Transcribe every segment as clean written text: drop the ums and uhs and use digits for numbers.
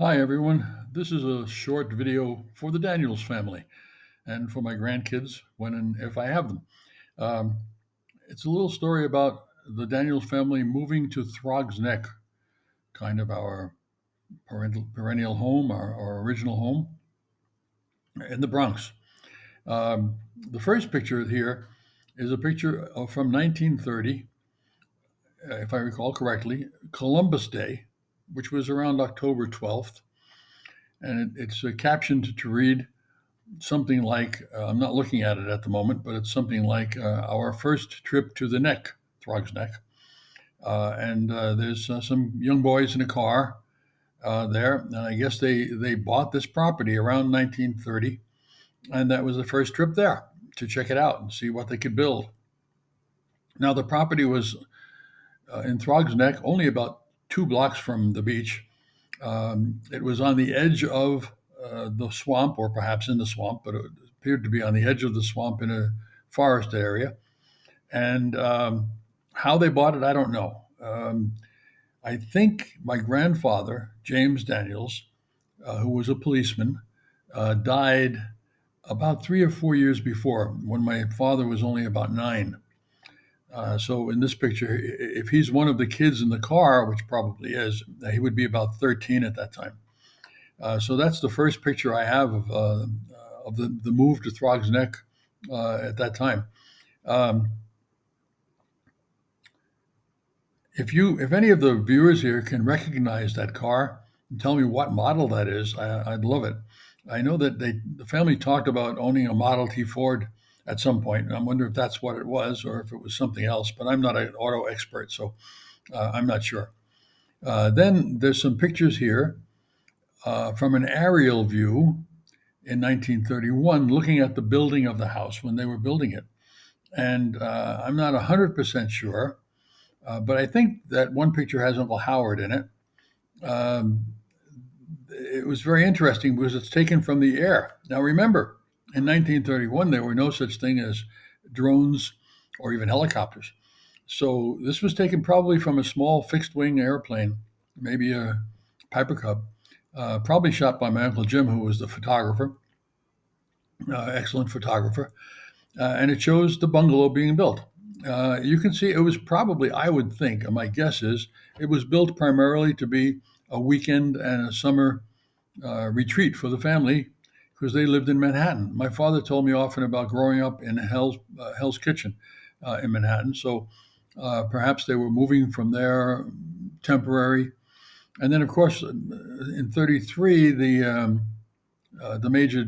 Hi, everyone. This is a short video for the Daniels family and for my grandkids when and if I have them. Um, it's a little story about the Daniels family moving to Throggs Neck, kind of our perennial home, our original home in the Bronx. The first picture here is a picture from 1930, if I recall correctly, Columbus Day, which was around October 12th. And it's captioned to read, something like I'm not looking at it at the moment, but it's something like our first trip to the neck, Throggs Neck. And there's some young boys in a car there, and I guess they bought this property around 1930, and that was the first trip there to check it out and see what they could build. Now the property was in Throggs Neck, only about 2 blocks from the beach. It was on the edge of the swamp, or perhaps in the swamp, but it appeared to be on the edge of the swamp in a forest area. And how they bought it, I don't know. I think my grandfather, James Daniels, who was a policeman, died about 3 or 4 years before, when my father was only about 9. So in this picture, if he's one of the kids in the car, which probably is, he would be about 13 at that time. So that's the first picture I have of the move to Throggs Neck at that time. Um, if any of the viewers here can recognize that car and tell me what model that is, I'd love it. I know that the family talked about owning a Model T Ford at some point, and I'm wondering if that's what it was or if it was something else. But I'm not an auto expert, so I'm not sure. Then there's some pictures here from an aerial view in 1931, looking at the building of the house when they were building it. And I'm not 100% sure, but I think that one picture has Uncle Howard in it. Um, it was very interesting because it's taken from the air. Now, remember, in 1931, there were no such thing as drones or even helicopters. So this was taken probably from a small fixed wing airplane, maybe a Piper Cub, probably shot by my Uncle Jim, who was the photographer, excellent photographer. And it shows the bungalow being built. You can see it was probably, I would think, and my guess is, it was built primarily to be a weekend and a summer retreat for the family because they lived in Manhattan. My father told me often about growing up in Hell's Kitchen in Manhattan. So perhaps they were moving from there temporary. And then, of course, in '33, the major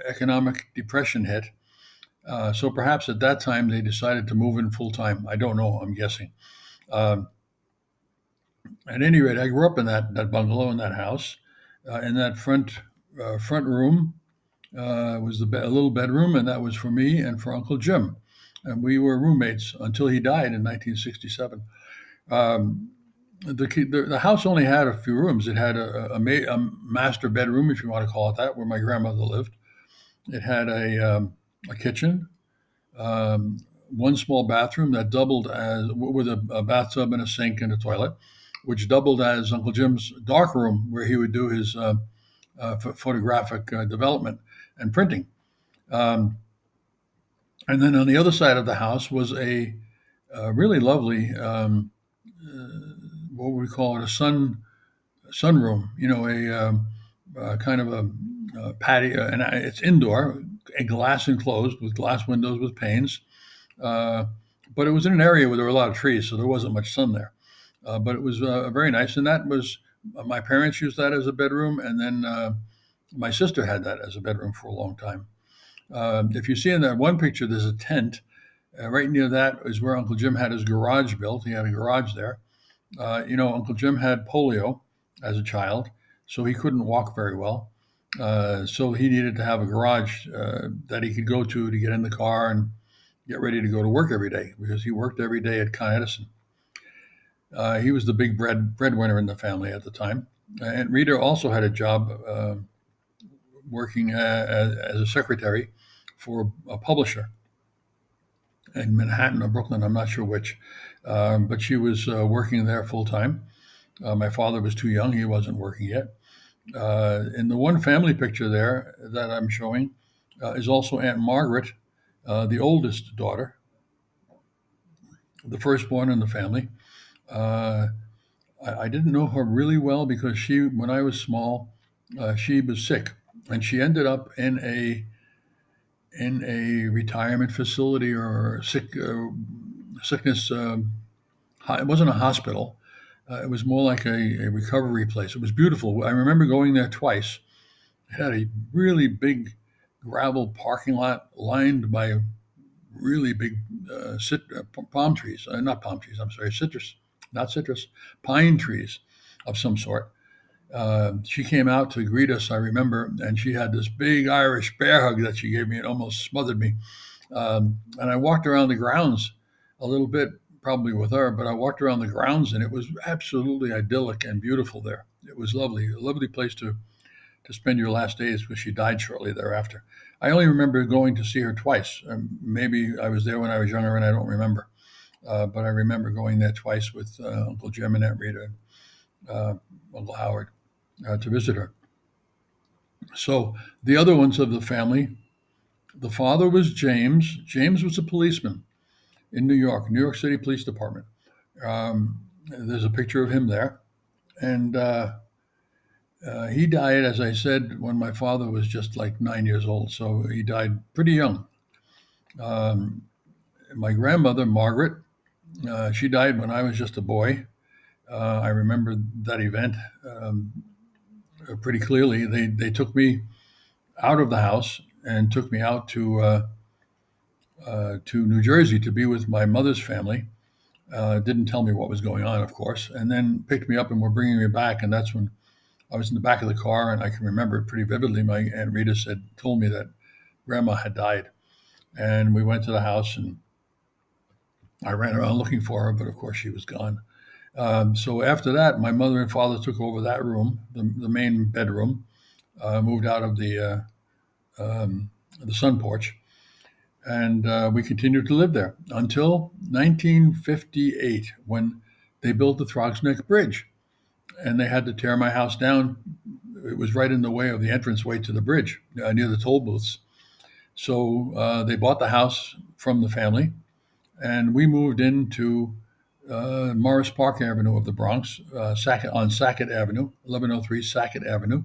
economic depression hit. So perhaps at that time they decided to move in full time. I don't know. I'm guessing. Um, at any rate, I grew up in that bungalow in that house. In that front room was a little bedroom, and that was for me and for Uncle Jim, and we were roommates until he died in 1967. Um, the house only had a few rooms. It had a master bedroom, if you want to call it that, where my grandmother lived. It had a kitchen, um, one small bathroom that doubled as with a bathtub and a sink and a toilet, which doubled as Uncle Jim's dark room where he would do his photographic development and printing. Um, and then on the other side of the house was a really lovely, what would we call it, a sunroom. You know, a kind of a patio, and it's indoor, a glass enclosed with glass windows with panes. Uh, but it was in an area where there were a lot of trees, so there wasn't much sun there. But it was very nice, and that was my parents used that as a bedroom, and then my sister had that as a bedroom for a long time. If you see in that one picture, there's a tent. Right near that is where Uncle Jim had his garage built. He had a garage there. Uncle Jim had polio as a child, so he couldn't walk very well. So he needed to have a garage that he could go to get in the car and get ready to go to work every day because he worked every day at Con Edison. He was the big breadwinner in the family at the time. And Rita also had a job working as a secretary for a publisher in Manhattan or Brooklyn. I'm not sure which, but she was working there full time. My father was too young; he wasn't working yet. In the one family picture there that I'm showing is also Aunt Margaret, the oldest daughter, the firstborn in the family. Uh, I didn't know her really well because when I was small, she was sick, and she ended up in a retirement facility or sickness. It wasn't a hospital. It was more like a recovery place. It was beautiful. I remember going there twice. It had a really big gravel parking lot lined by really big palm trees. Not palm trees. I'm sorry, citrus, not citrus, pine trees of some sort. She came out to greet us, I remember, and she had this big Irish bear hug that she gave me. It almost smothered me. And I walked around the grounds a little bit, probably with her, but I walked around the grounds and it was absolutely idyllic and beautiful there. It was lovely, a lovely place to spend your last days because she died shortly thereafter. I only remember going to see her twice. Maybe I was there when I was younger and I don't remember. But I remember going there twice with Uncle Jim and Aunt Rita and uh, Uncle Howard to visit her. So the other ones of the family, the father was James. James was a policeman in New York City Police Department. There's a picture of him there. And he died, as I said, when my father was just like 9 years old. So he died pretty young. Um, my grandmother, Margaret, she died when I was just a boy. I remember that event pretty clearly. They took me out of the house and took me out to New Jersey to be with my mother's family. Didn't tell me what was going on, of course, and then picked me up and were bringing me back. And that's when I was in the back of the car, and I can remember it pretty vividly. My Aunt Rita told me that Grandma had died, and we went to the house, and I ran around looking for her, but of course she was gone. So after that, my mother and father took over that room, the main bedroom, moved out of the sun porch, and we continued to live there until 1958 when they built the Throggs Neck Bridge, and they had to tear my house down. It was right in the way of the entranceway to the bridge near the toll booths. So they bought the house from the family, and we moved into Morris Park Avenue of the Bronx, Sackett Avenue, 1103 Sackett Avenue,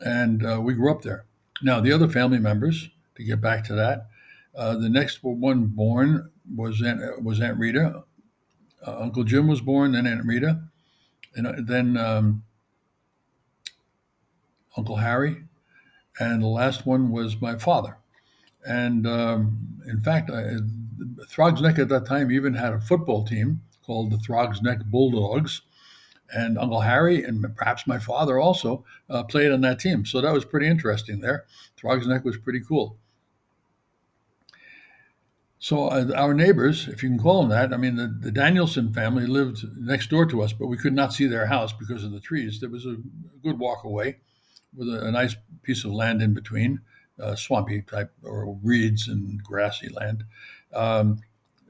and we grew up there. Now, the other family members, to get back to that, the next one born was Aunt Rita. Uncle Jim was born, then Aunt Rita, and then Uncle Harry, and the last one was my father. And in fact, Throggs Neck at that time even had a football team called the Throggs Neck Bulldogs. And Uncle Harry and perhaps my father also played on that team. So that was pretty interesting there. Throggs Neck was pretty cool. So our neighbors, if you can call them that, I mean, the Danielson family lived next door to us, but we could not see their house because of the trees. There was a good walk away with a nice piece of land in between, swampy type or reeds and grassy land. Um,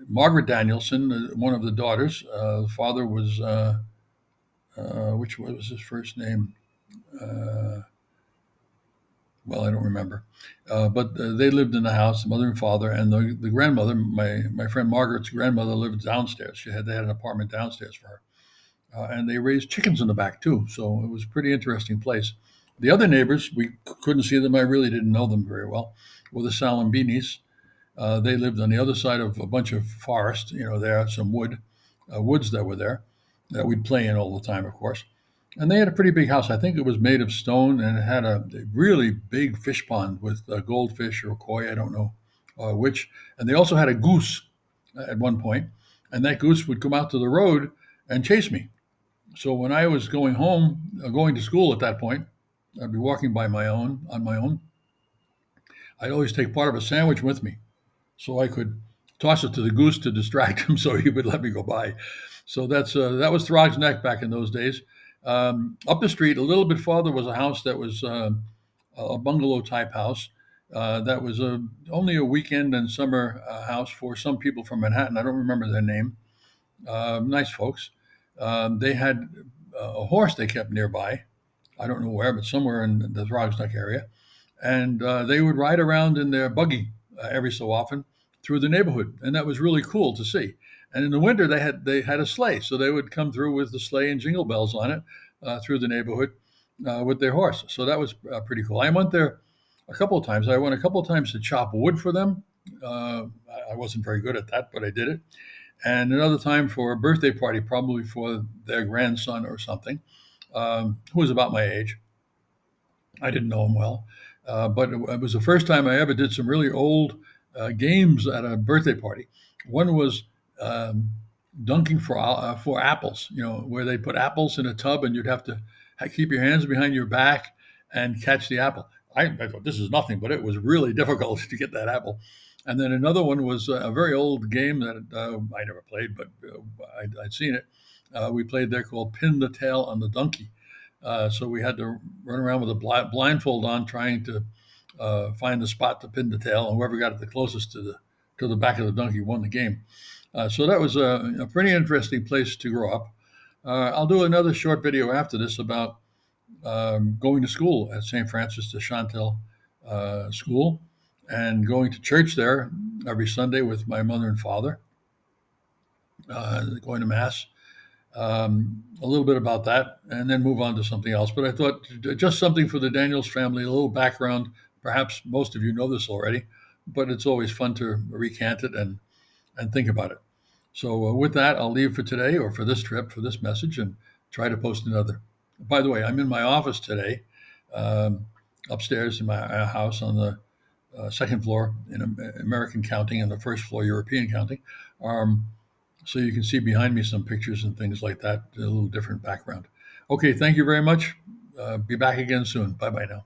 Margaret Danielson, one of the daughters, the father was, what was his first name? Uh, well, I don't remember. But they lived in the house, the mother and father, and the grandmother, my friend Margaret's grandmother, lived downstairs. They had an apartment downstairs for her. And they raised chickens in the back too. So it was a pretty interesting place. The other neighbors, we couldn't see them. I really didn't know them very well. Were the Salambinis. They lived on the other side of a bunch of forest. There are some woods that were there that we'd play in all the time, of course. And they had a pretty big house. I think it was made of stone, and it had a really big fish pond with goldfish or koi, I don't know which. And they also had a goose at one point, and that goose would come out to the road and chase me. So when I was going home, going to school at that point, I'd be walking on my own. I'd always take part of a sandwich with me, so I could toss it to the goose to distract him, so he would let me go by. So that was Throggs Neck back in those days. Up the street, a little bit farther, was a house that was a bungalow type house. That was only a weekend and summer house for some people from Manhattan. I don't remember their name. Nice folks. They had a horse they kept nearby, I don't know where, but somewhere in the Throggs Neck area. And they would ride around in their buggy every so often through the neighborhood, and that was really cool to see. And in the winter, they had a sleigh, so they would come through with the sleigh and jingle bells on it through the neighborhood with their horse. So that was pretty cool. I went there a couple of times. I went a couple of times to chop wood for them. I wasn't very good at that, but I did it. And another time for a birthday party, probably for their grandson or something, who was about my age. I didn't know him well, but it was the first time I ever did some really old games at a birthday party. One was um, dunking for apples, where they put apples in a tub and you'd have to keep your hands behind your back and catch the apple. I thought this is nothing, but it was really difficult to get that apple. And then another one was a very old game that I never played, but I'd seen it. We played there called Pin the Tail on the Donkey. So we had to run around with a blindfold on, trying to find the spot to pin the tail, and whoever got it the closest to the back of the donkey won the game. So that was a pretty interesting place to grow up. I'll do another short video after this about going to school at St. Francis de Chantal School and going to church there every Sunday with my mother and father, going to mass, a little bit about that, and then move on to something else. But I thought just something for the Daniels family, a little background. Perhaps most of you know this already, but it's always fun to recant it and think about it. So with that, I'll leave for today, or for this trip, for this message, and try to post another. By the way, I'm in my office today, um, upstairs in my house on the second floor in American counting and the first floor European counting. Um, so you can see behind me some pictures and things like that, a little different background. Okay, thank you very much. Be back again soon. Bye bye now.